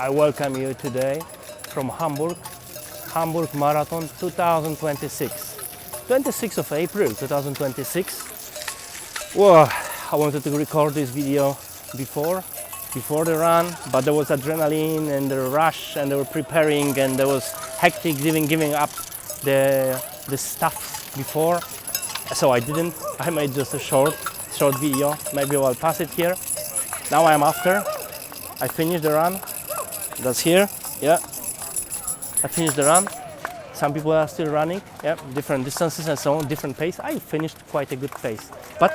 I welcome you today from Hamburg, Hamburg Marathon 2026. 26th of April 2026. Well, I wanted to record this video before the run, but there was adrenaline and the rush and they were preparing and there was hectic giving up the stuff before. So I didn't. I made just a short video. Maybe I'll pass it here. Now I'm after. I finished the run. That's here. Yeah. I finished the run. Some people are still running. Yeah. Different distances and so on. Different pace. I finished quite a good pace. But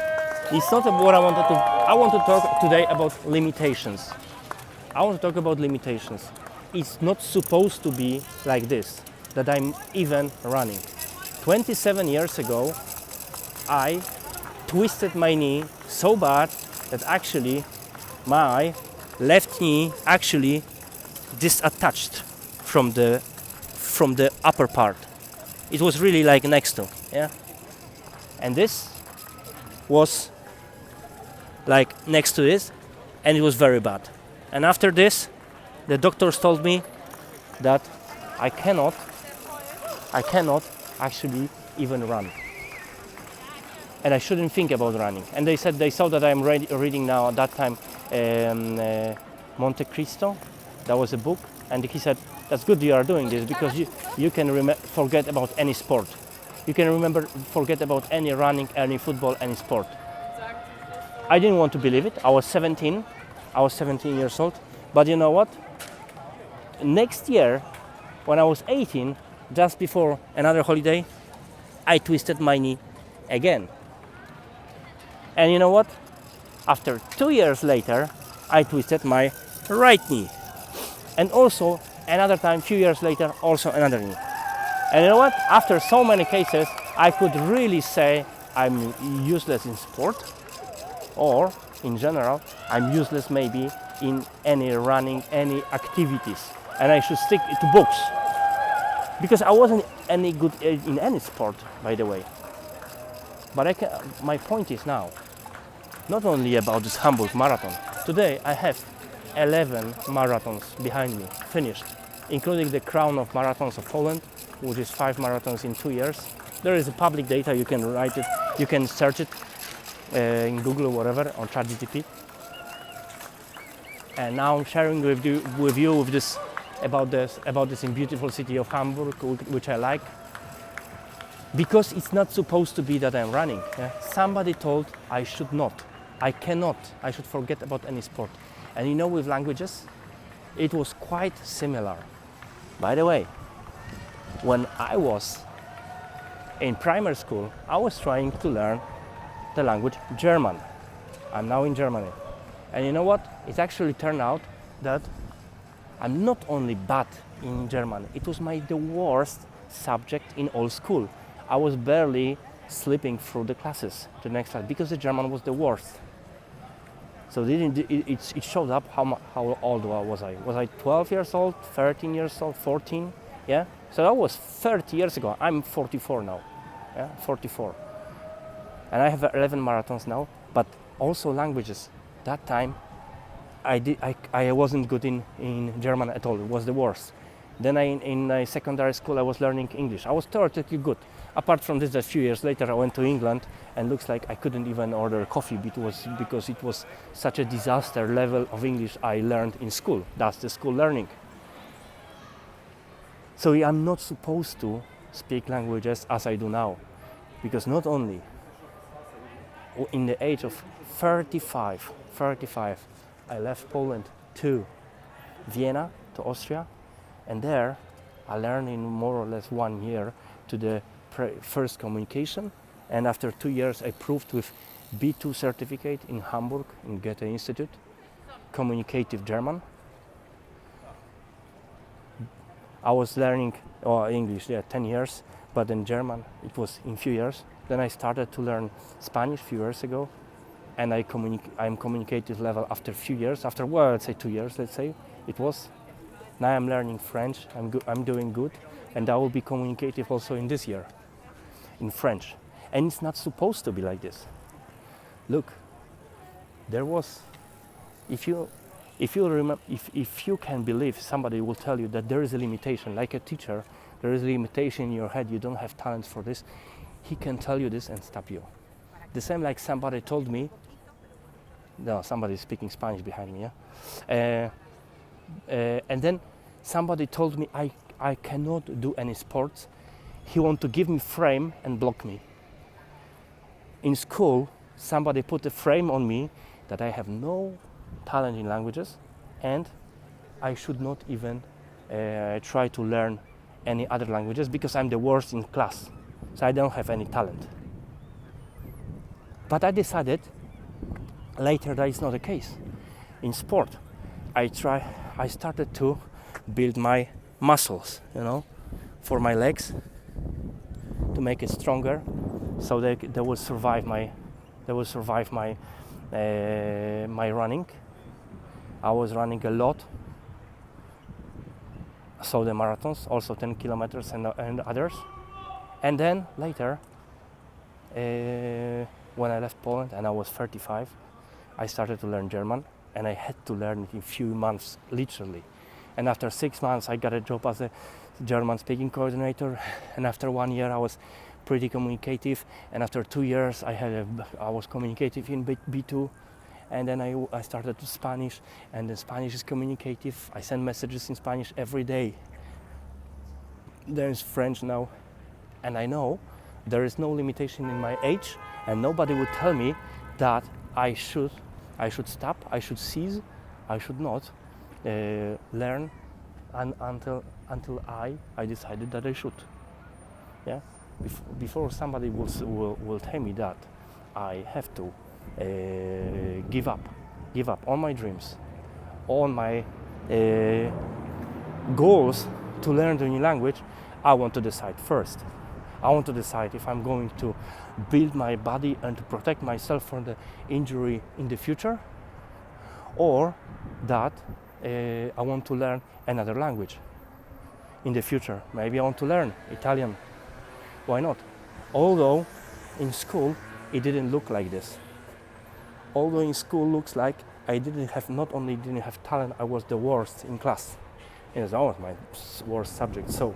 it's not what I wanted to. I want to talk today about limitations. I want to talk about limitations. It's not supposed to be like this. That I'm even running. 27 years ago, I twisted my knee so bad that actually my left knee actually disattached from the upper part. It was really like next to, yeah. And this was like next to this, and it was very bad. And after this, the doctors told me that I cannot actually even run. And I shouldn't think about running. And they said they saw that I'm reading now at that time Monte Cristo. That was a book, and he said that's good you are doing this because you can forget about any sport. You can forget about any running, any football, any sport. I didn't want to believe it. I was 17 years old. But you know what? Next year, when I was 18, just before another holiday, I twisted my knee again. And you know what? After 2 years later, I twisted my right knee. And also, another time, few years later, also another knee. And you know what? After so many cases, I could really say I'm useless in sport, or in general, I'm useless maybe in any running, any activities. And I should stick to books. Because I wasn't any good in any sport, by the way. But my point is now, not only about this Hamburg Marathon. Today I have 11 marathons behind me, finished, including the crown of marathons of Poland, which is 5 marathons in 2 years. There is a public data, you can write it, you can search it in Google or whatever, or ChatGPT. And now I'm sharing with you about this in beautiful city of Hamburg, which I like. Because it's not supposed to be that I'm running. Yeah? Somebody told I should not. I cannot. I should forget about any sport. And you know, with languages, it was quite similar. By the way, when I was in primary school, I was trying to learn the language German. I'm now in Germany. And you know what? It actually turned out that I'm not only bad in German, it was the worst subject in all school. I was barely slipping through the classes to the next class because the German was the worst. So it showed up how old was I? Was I 12 years old, 13 years old, 14? Yeah? So that was 30 years ago. I'm 44 now. Yeah, 44. And I have 11 marathons now, but also languages. That time I wasn't good in German at all. It was the worst. Then in secondary school I was learning English. I was theoretically good. Apart from this, a few years later I went to England and looks like I couldn't even order coffee because it was such a disaster level of English I learned in school. That's the school learning. So I'm not supposed to speak languages as I do now, because not only in the age of 35, I left Poland to Vienna, to Austria, and there I learned in more or less 1 year to the first communication, and after 2 years I proved with B2 certificate in Hamburg, in Goethe Institute, communicative German. I was learning English, 10 years, but in German it was in few years. Then I started to learn Spanish a few years ago, and I'm communicative level after a few years, after, well, let's say 2 years, let's say, it was. Now I'm learning French, I'm doing good, and I will be communicative also in this year, in French. And it's not supposed to be like this. Look, there was, if you If you remember, if you can believe, somebody will tell you that there is a limitation, like a teacher, there is a limitation in your head, you don't have talent for this, he can tell you this and stop you. The same like somebody told me, no, somebody is speaking Spanish behind me, yeah? And then somebody told me I cannot do any sports. He want to give me frame and block me. In school, somebody put a frame on me that I have no talent in languages and I should not even try to learn any other languages because I'm the worst in class. So I don't have any talent. But I decided later that is not the case. In sport, I started to build my muscles, for my legs, to make it stronger, so they will survive my my running. I was running a lot, so the marathons, also 10 kilometers and others. And then later, when I left Poland and I was 35, I started to learn German, and I had to learn it in few months, literally. And after 6 months, I got a job as a German speaking coordinator, and after 1 year I was pretty communicative, and after 2 years I was communicative in B2, and then I started to Spanish, and the Spanish is communicative. I send messages in Spanish every day. There's French now, and I know there is no limitation in my age, and nobody would tell me that I should stop, I should cease, I should not learn until I decided that I should. Yeah. Before somebody will tell me that I have to give up on my dreams, on my goals to learn the new language, I want to decide first. I want to decide if I'm going to build my body and to protect myself from the injury in the future, or that I want to learn another language in the future. Maybe I want to learn Italian. Why not? Although in school it didn't look like this. Although in school looks like I not only didn't have talent, I was the worst in class. It was always my worst subject. So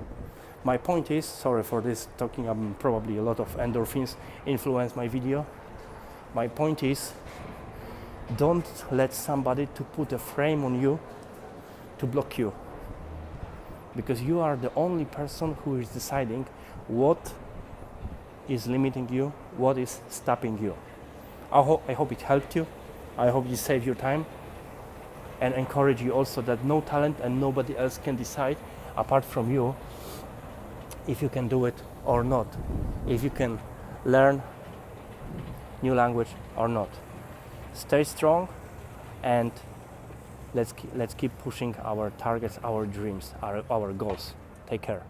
my point is, sorry for this talking, probably a lot of endorphins influence my video. My point is, don't let somebody to put a frame on you to block you, because you are the only person who is deciding what is limiting you, what is stopping you. I hope it helped you. I hope you saved your time, and encourage you also that no talent and nobody else can decide apart from you if you can do it or not, if you can learn new language or not. Stay strong, and let's keep pushing our targets, our dreams, our goals. Take care.